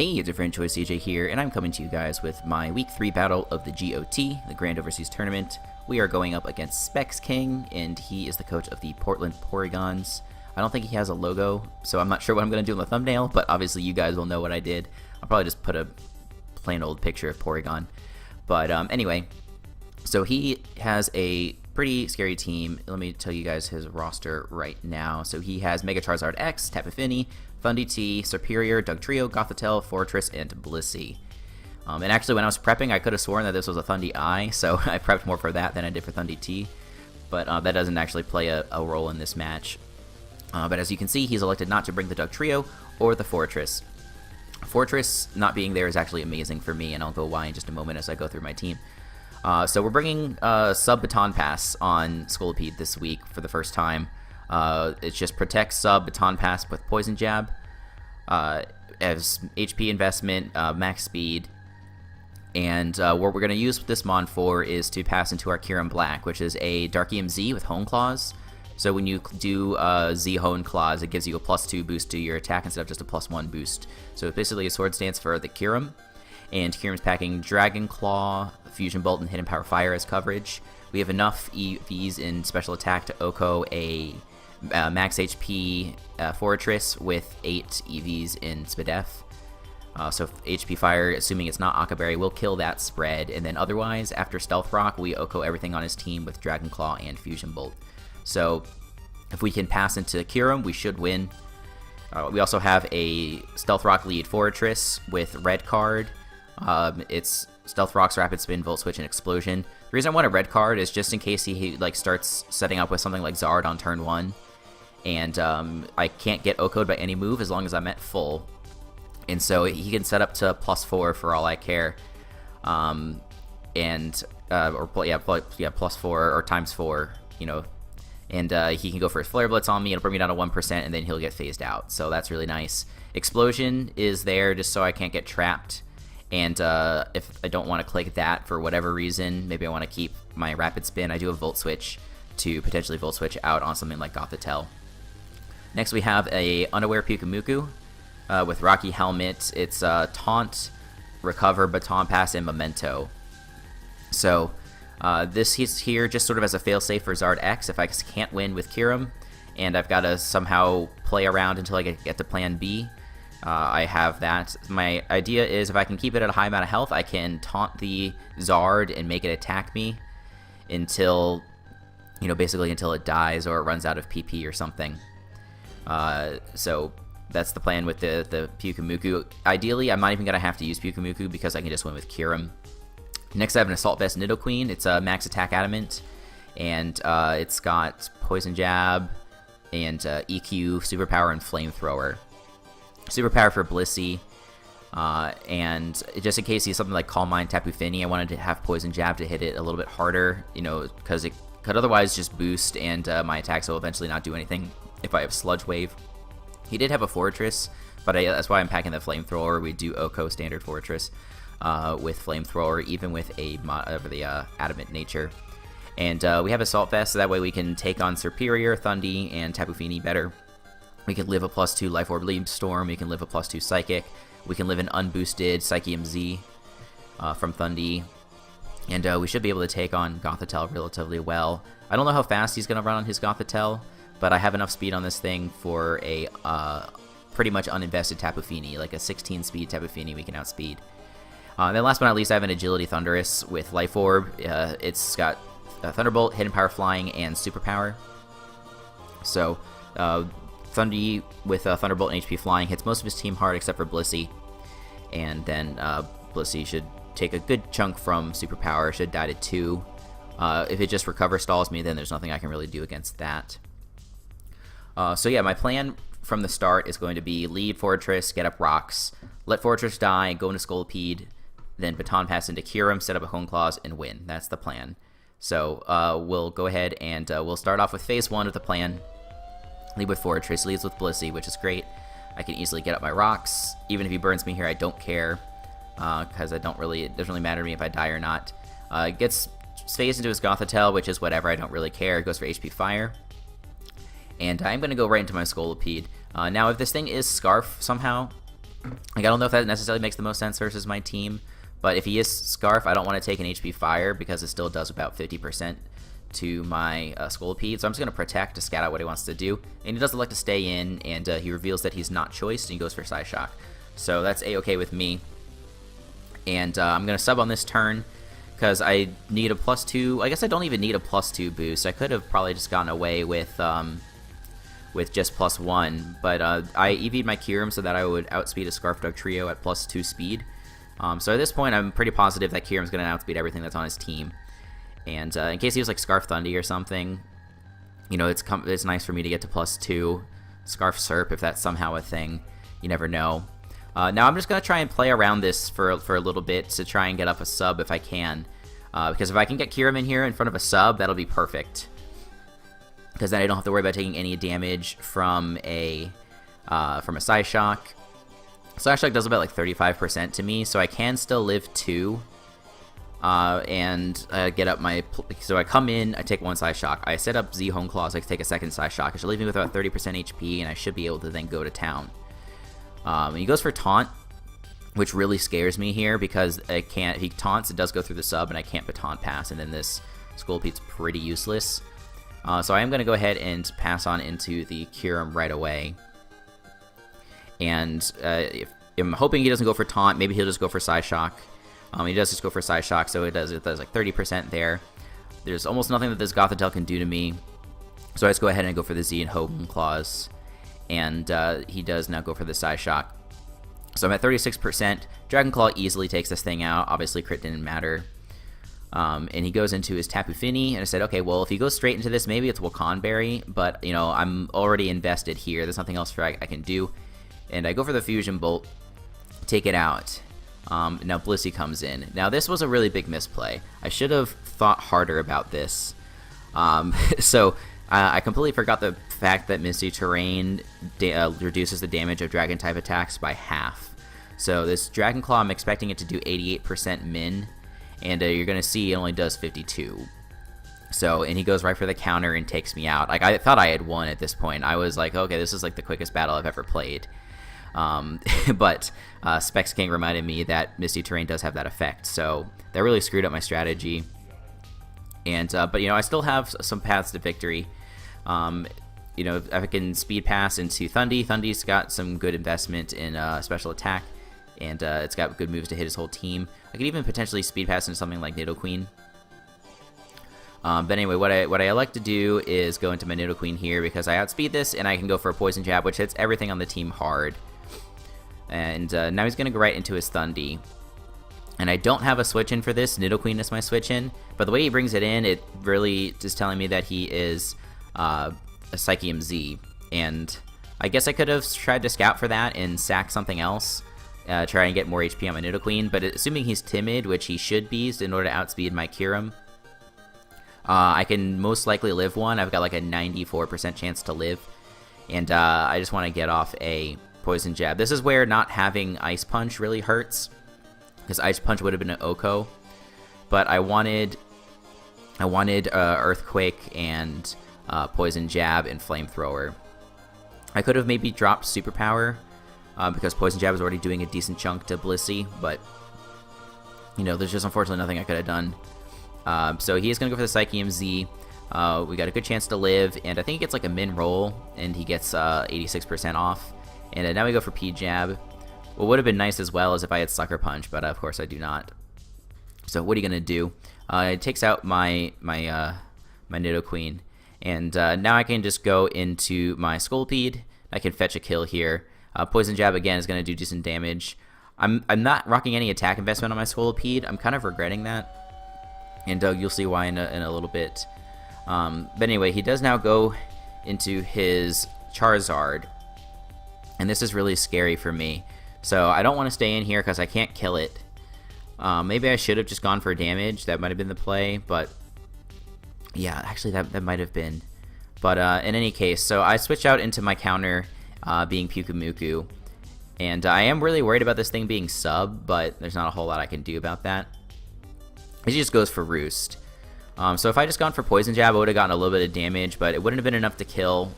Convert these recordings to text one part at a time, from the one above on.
Hey, it's your friend Choice CJ here, and I'm coming to you guys with my Week 3 battle of the GOT, the Grand Overseas Tournament. We are going up against Specs King, and he is the coach of the Portland Porygons. I don't think he has a logo, so I'm not sure what I'm going to do in the thumbnail, but obviously you guys will know what I did. I'll probably just put a plain old picture of Porygon. But anyway, so he has a pretty scary team. Let me tell you guys his roster right now. So he has Mega Charizard X, Tapu Fini, Thundy T, Superior, Dugtrio, Gothitelle, Fortress, and Blissey. And actually, when I was prepping, I could have sworn that this was a Thundy I, so I prepped more for that than I did for Thundy T. But that doesn't actually play a role in this match. But as you can see, he's elected not to bring the Dugtrio or the Fortress. Fortress not being there is actually amazing for me, and I'll go why in just a moment as I go through my team. So we're bringing Sub Baton Pass on Scolipede this week for the first time. It just protects Sub Baton Pass with Poison Jab, as HP investment, max speed, and what we're going to use this Mon for is to pass into our Kyurem Black, which is a Dark EMZ with Hone Claws. So when you do Z Hone Claws, it gives you a +2 boost to your attack instead of just a +1 boost. So it's basically a sword stance for the Kyurem. And Kyurem's packing Dragon Claw, Fusion Bolt, and Hidden Power Fire as coverage. We have enough EVs in special attack to OHKO a max HP Fortress with 8 EVs in Spadef. So HP Fire, assuming it's not Akaberry, will kill that spread. And then otherwise, after Stealth Rock, we OHKO everything on his team with Dragon Claw and Fusion Bolt. So if we can pass into Kyurem, we should win. We also have a Stealth Rock lead Fortress with red card. It's Stealth Rock's Rapid Spin, Volt Switch, and Explosion. The reason I want a red card is just in case he like starts setting up with something like Zard on turn 1. And I can't get OHKO'd by any move as long as I'm at full. And so he can set up to +4 for all I care. Or +4 or ×4, you know. And he can go for his Flare Blitz on me, it'll bring me down to 1%, and then he'll get phased out. So that's really nice. Explosion is there just so I can't get trapped. And if I don't want to click that for whatever reason, maybe I want to keep my Rapid Spin, I do a Volt Switch to potentially Volt Switch out on something like Gothitelle. Next we have a Unaware Pyukumuku with Rocky Helmet. It's Taunt, Recover, Baton Pass, and Memento. So this is here just sort of as a failsafe for Zard X if I can't win with Kyurem, and I've got to somehow play around until I get to plan B. I have that. My idea is if I can keep it at a high amount of health, I can taunt the Zard and make it attack me until, you know, basically until it dies or it runs out of PP or something. So that's the plan with the Pyukumuku. Ideally, I'm not even going to have to use Pyukumuku because I can just win with Kyurem. Next, I have an Assault Vest Nidoqueen. It's a max attack Adamant, and it's got Poison Jab and EQ, Superpower, and Flamethrower. Superpower for Blissey, and just in case he's something like Calm Mind, Tapu Fini, I wanted to have Poison Jab to hit it a little bit harder, you know, because it could otherwise just boost, and my attacks will eventually not do anything if I have Sludge Wave. He did have a Fortress, but that's why I'm packing the Flamethrower. We do OHKO standard Fortress with Flamethrower, even with the Adamant nature. And we have Assault Vest, so that way we can take on Superior, Thundy, and Tapu Fini better. We can live a +2 Life Orb Leap Storm, we can live a +2 Psychic, we can live an unboosted Psyche MZ from Thundy, and we should be able to take on Gothitelle relatively well. I don't know how fast he's going to run on his Gothitelle, but I have enough speed on this thing for a pretty much uninvested Tapu Fini, like a 16 speed Tapu Fini we can outspeed. Then last but not least, I have an Agility Thundurus with Life Orb. It's got Thunderbolt, Hidden Power Flying, and Superpower. So Thundy with Thunderbolt and HP Flying hits most of his team hard except for Blissey. And then Blissey should take a good chunk from Superpower, should die to 2. If it just Recover stalls me, then there's nothing I can really do against that. So yeah, my plan from the start is going to be lead Fortress, get up rocks, let Fortress die, go into Scolipede, then Baton Pass into Kyurem, set up a Hone Claws, and win. That's the plan. So we'll go ahead and we'll start off with phase 1 of the plan. Lead with Fortress, leads with Blissey, which is great. I can easily get up my rocks. Even if he burns me here, I don't care, because it doesn't really matter to me if I die or not. Gets phased into his Gothitelle, which is whatever, I don't really care. It goes for HP Fire. And I'm going to go right into my Scolipede. Now, if this thing is Scarf somehow, Like, I don't know if that necessarily makes the most sense versus my team, but if he is Scarf, I don't want to take an HP Fire because it still does about 50% to my Scolipede, so I'm just going to Protect to scout out what he wants to do, and he does elect to stay in, and he reveals that he's not choiced, and he goes for Psyshock. So that's A-okay with me, and I'm going to sub on this turn, because I need a +2, I guess I don't even need a +2 boost. I could have probably just gotten away with just +1, but I EV'd my Kyurem so that I would outspeed a Scarf Dog Trio at +2 speed. So at this point, I'm pretty positive that Kyurem's going to outspeed everything that's on his team. And in case he was like Scarf Thundy or something, you know, it's nice for me to get to +2. Scarf Serp, if that's somehow a thing. You never know. Now I'm just going to try and play around this for a little bit to try and get up a sub if I can. Because if I can get Kyurem in here in front of a sub, that'll be perfect. Because then I don't have to worry about taking any damage from a Psyshock. Psyshock does about like 35% to me, so I can still live 2. And get up my... So I come in, I take 1 Psyshock. I set up Z Home Claws, I take a second Psyshock. It should leave me with about 30% HP, and I should be able to then go to town. He goes for Taunt, which really scares me here, because I can't... If he taunts, it does go through the sub, and I can't Baton Pass, and then this Scolpide's pretty useless. So I am going to go ahead and pass on into the Kyurem right away. And if I'm hoping he doesn't go for Taunt, maybe he'll just go for Psyshock. He does just go for Psyshock, so it does like 30% there. There's almost nothing that this Gothitelle can do to me. So I just go ahead and go for the Z and Home Claws. And he does now go for the Psyshock. So I'm at 36%. Dragon Claw easily takes this thing out. Obviously, crit didn't matter. And he goes into his Tapu Fini, and I said, okay, well, if he goes straight into this, maybe it's Wakan Berry, but, you know, I'm already invested here. There's nothing else I can do. And I go for the Fusion Bolt, take it out. Now Blissey comes in. Now, this was a really big misplay. I should have thought harder about this. So, I completely forgot the fact that Misty Terrain reduces the damage of Dragon-type attacks by half. So, this Dragon Claw, I'm expecting it to do 88% min. And you're going to see it only does 52. So, and he goes right for the counter and takes me out. Like, I thought I had won at this point. I was like, okay, this is like the quickest battle I've ever played. But Specs King reminded me that Misty Terrain does have that effect. So, that really screwed up my strategy. And, but, you know, I still have some paths to victory. You know, if I can speed pass into Thundy. Thundy's got some good investment in special attack. And it's got good moves to hit his whole team. I could even potentially speed pass into something like Nidoqueen. But anyway, what I like to do is go into my Nidoqueen here because I outspeed this, and I can go for a Poison Jab, which hits everything on the team hard. And now he's going to go right into his Thundy. And I don't have a switch-in for this. Nidoqueen is my switch-in. But the way he brings it in, it really is telling me that he is a Psychium Z. And I guess I could have tried to scout for that and sack something else. Try and get more HP on my Nidoqueen, but assuming he's timid, which he should be in order to outspeed my Kyurem, I can most likely live one. I've got like a 94% chance to live, and I just want to get off a Poison Jab. This is where not having Ice Punch really hurts, because Ice Punch would have been an Oko, but I wanted Earthquake and Poison Jab and Flamethrower. I could have maybe dropped Superpower, because Poison Jab is already doing a decent chunk to Blissey, but, you know, there's just unfortunately nothing I could have done. So he is going to go for the Psychium Z. We got a good chance to live, and I think he gets like a min roll, and he gets 86% off. And now we go for P-Jab. What would have been nice as well is if I had Sucker Punch, but of course I do not. So what are you going to do? It takes out my Nidoqueen, and now I can just go into my Scolipede. I can fetch a kill here. Poison Jab, again, is going to do decent damage. I'm not rocking any attack investment on my Scolipede. I'm kind of regretting that. And you'll see why in a little bit. But anyway, he does now go into his Charizard. And this is really scary for me. So I don't want to stay in here because I can't kill it. Maybe I should have just gone for damage. That might have been the play. But yeah, actually that might have been. But in any case, so I switch out into my counter, being Pyukumuku. And I am really worried about this thing being sub, but there's not a whole lot I can do about that. He just goes for Roost. So if I just gone for Poison Jab, I would have gotten a little bit of damage, but it wouldn't have been enough to kill.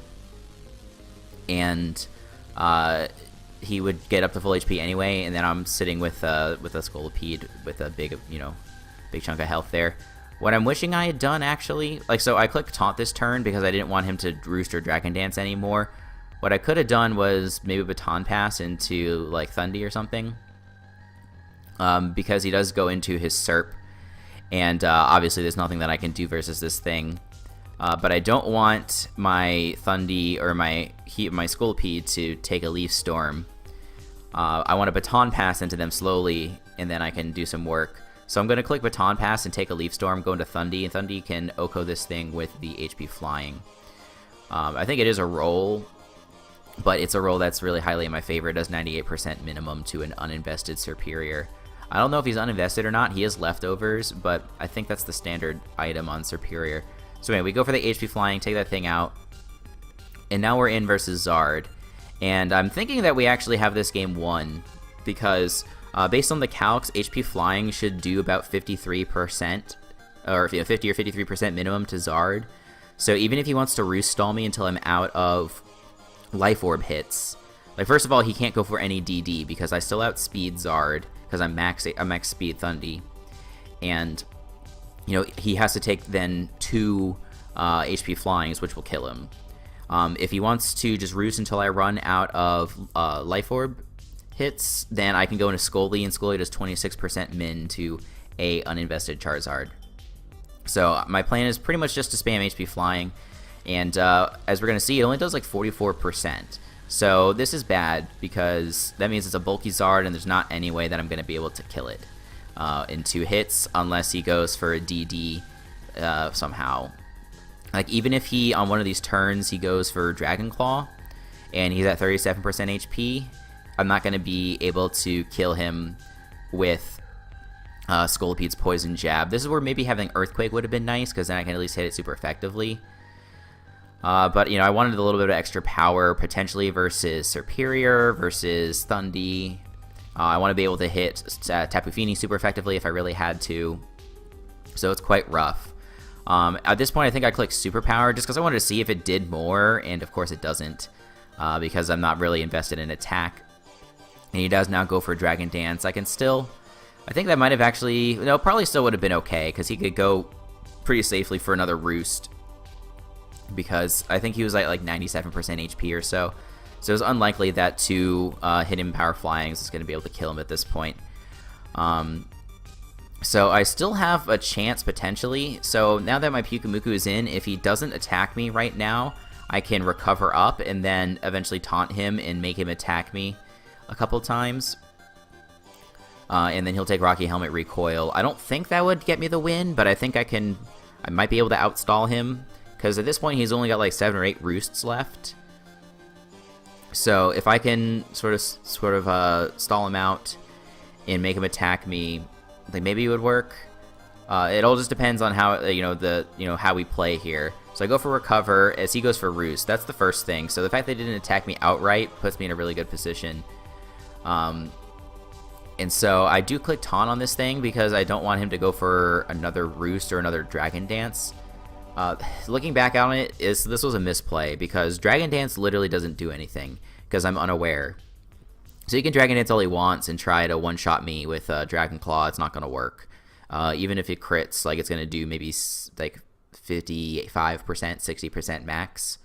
And he would get up to full HP anyway, and then I'm sitting with a Scolipede with a big, big chunk of health there. What I'm wishing I had done, actually, so I clicked Taunt this turn because I didn't want him to Roost or Dragon Dance anymore. What I could have done was maybe Baton Pass into, Thundy or something. Because he does go into his Serp, and obviously there's nothing that I can do versus this thing. But I don't want my Thundy or my Scolipede to take a Leaf Storm. I want to Baton Pass into them slowly, and then I can do some work. So I'm going to click Baton Pass and take a Leaf Storm, go into Thundy, and Thundy can Oko this thing with the HP Flying. I think it is a roll, but it's a roll that's really highly in my favor. It does 98% minimum to an uninvested Superior. I don't know if he's uninvested or not. He is leftovers, but I think that's the standard item on Superior. So anyway, we go for the HP Flying, take that thing out, and now we're in versus Zard. And I'm thinking that we actually have this game won, because based on the calcs, HP Flying should do about 53%, or 50 or 53% minimum to Zard. So even if he wants to Roost Stall me until I'm out of Life Orb hits, first of all, he can't go for any DD because I still outspeed Zard because I'm max speed Thundy, and he has to take then 2 HP Flyings, which will kill him. If he wants to just Roost until I run out of Life Orb hits, then I can go into Scully, and Scully does 26% min to a uninvested Charizard. So my plan is pretty much just to spam HP Flying, and as we're going to see, it only does 44%. So this is bad because that means it's a bulky Zard, and there's not any way that I'm going to be able to kill it in 2 hits unless he goes for a DD somehow. Even if he, on one of these turns, he goes for Dragon Claw, and he's at 37% HP, I'm not going to be able to kill him with Scolipede's Poison Jab. This is where maybe having Earthquake would have been nice, because then I can at least hit it super effectively. But, I wanted a little bit of extra power, potentially, versus Superior, versus Thundy. I want to be able to hit Tapu Fini super effectively if I really had to. So it's quite rough. At this point, I think I clicked Superpower just because I wanted to see if it did more, and of course it doesn't, because I'm not really invested in attack. And he does now go for Dragon Dance. I think that might have actually, probably still would have been okay, because he could go pretty safely for another Roost, because I think he was at 97% HP or so. So it's unlikely that 2 hit him Power Flyings is going to be able to kill him at this point. So I still have a chance potentially. So now that my Pyukumuku is in, if he doesn't attack me right now, I can recover up and then eventually taunt him and make him attack me a couple times. And then he'll take Rocky Helmet Recoil. I don't think that would get me the win, but I think I might be able to outstall him, because at this point he's only got 7 or 8 Roosts left. So if I can sort of stall him out and make him attack me, I think maybe it would work. It all just depends on how how we play here. So I go for Recover as he goes for Roost. That's the first thing. So the fact they didn't attack me outright puts me in a really good position. And so I do click Taunt on this thing because I don't want him to go for another Roost or another Dragon Dance. Looking back on it, this was a misplay, because Dragon Dance literally doesn't do anything because I'm unaware. So he can Dragon Dance all he wants and try to one-shot me with Dragon Claw. It's not going to work. Even if it crits, it's going to do maybe 55%, 60% max.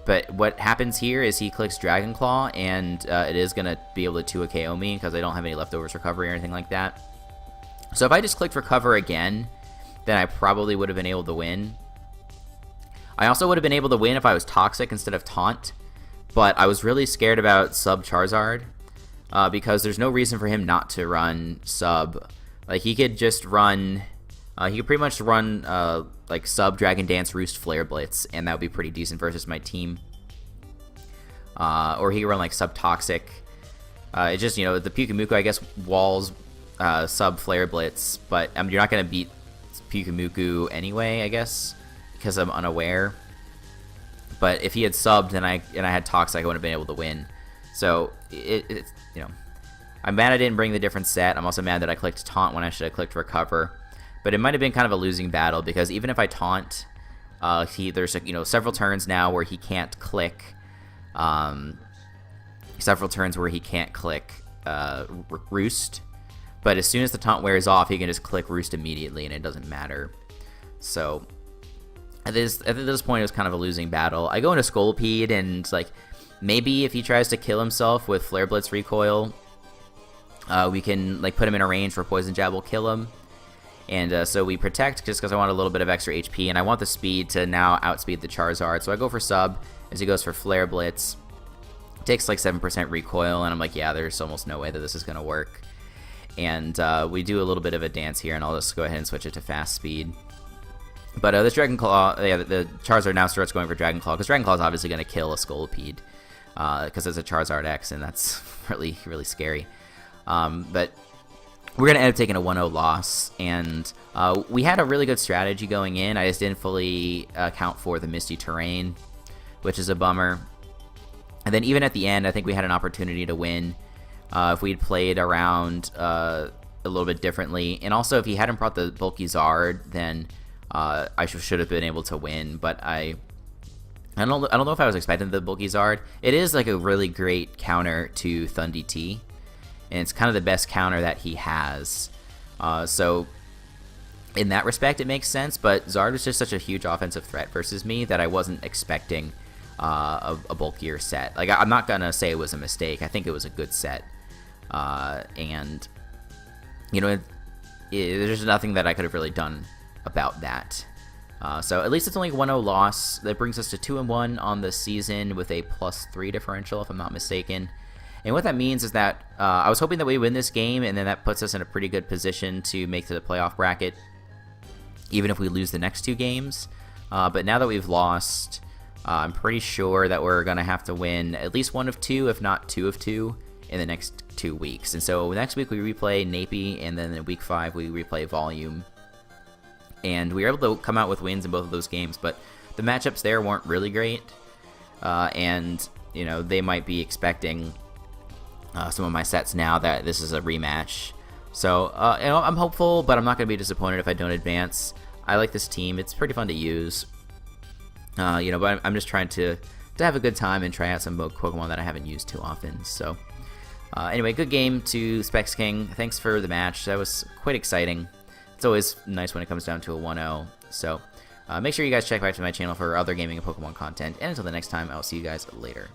But what happens here is he clicks Dragon Claw, and it is going to be able to 2 KO me because I don't have any leftovers recovery or anything like that. So if I just clicked Recover again, then I probably would have been able to win. I also would have been able to win if I was Toxic instead of Taunt, but I was really scared about Sub Charizard, because there's no reason for him not to run Sub. He could just run, he could pretty much run Sub Dragon Dance Roost Flare Blitz, and that would be pretty decent versus my team. Or he could run Sub Toxic. It just, the Pyukumuku, I guess, walls Sub Flare Blitz, but you're not going to beat Pyukumuku anyway, I guess, because I'm unaware. But if he had subbed and I had Toxic, I would have been able to win. So it's I'm mad I didn't bring the different set. I'm also mad that I clicked Taunt when I should have clicked Recover. But it might have been kind of a losing battle, because even if I Taunt, there's several turns now where he can't click several turns where he can't click Roost. But as soon as the taunt wears off, he can just click Roost immediately, and it doesn't matter. So at this point, it was kind of a losing battle. I go into Scolipede, and like maybe if he tries to kill himself with Flare Blitz recoil, we can like put him in a range where Poison Jab will kill him. And so we protect just because I want a little bit of extra HP, and I want the speed to now outspeed the Charizard. So I go for sub as he goes for Flare Blitz. It takes like 7% recoil, and I'm like, yeah, there's almost no way that this is going to work. And we do a little bit of a dance here, and I'll just go ahead and switch it to fast speed. But this Dragon Claw, yeah, the Charizard now starts going for Dragon Claw, because Dragon Claw is obviously going to kill a Scolipede, because it's a Charizard X, and that's really, really scary. But we're going to end up taking a 1-0 loss, and we had a really good strategy going in. I just didn't fully account for the Misty Terrain, which is a bummer. And then even at the end, I think we had an opportunity to win if we'd played around a little bit differently. And also, if he hadn't brought the bulky Zard, then I should have been able to win. But I don't know if I was expecting the bulky Zard. It is like a really great counter to Thundy T, and it's kind of the best counter that he has. So in that respect, it makes sense. But Zard was just such a huge offensive threat versus me that I wasn't expecting a bulkier set. Like, I'm not gonna say it was a mistake. I think it was a good set. And you know, there's nothing that I could have really done about that. So at least it's only a 1-0 loss. That brings us to 2-1 on the season with a +3 differential, if I'm not mistaken. And what that means is that I was hoping that we win this game, and then that puts us in a pretty good position to make to the playoff bracket, even if we lose the next 2 games. But now that we've lost, I'm pretty sure that we're going to have to win at least 1 of 2, if not 2 of 2, in the next 2 weeks. And so next week we replay Napi, and then in week 5 we replay Volume. And we were able to come out with wins in both of those games, but the matchups there weren't really great. And, you know, they might be expecting some of my sets now that this is a rematch. So, you know, I'm hopeful, but I'm not going to be disappointed if I don't advance. I like this team. It's pretty fun to use. You know, but I'm just trying to have a good time and try out some Pokemon that I haven't used too often. So, anyway, good game to Specs King. Thanks for the match. That was quite exciting. It's always nice when it comes down to a 1-0. So, make sure you guys check back to my channel for other gaming and Pokemon content. And until the next time, I'll see you guys later.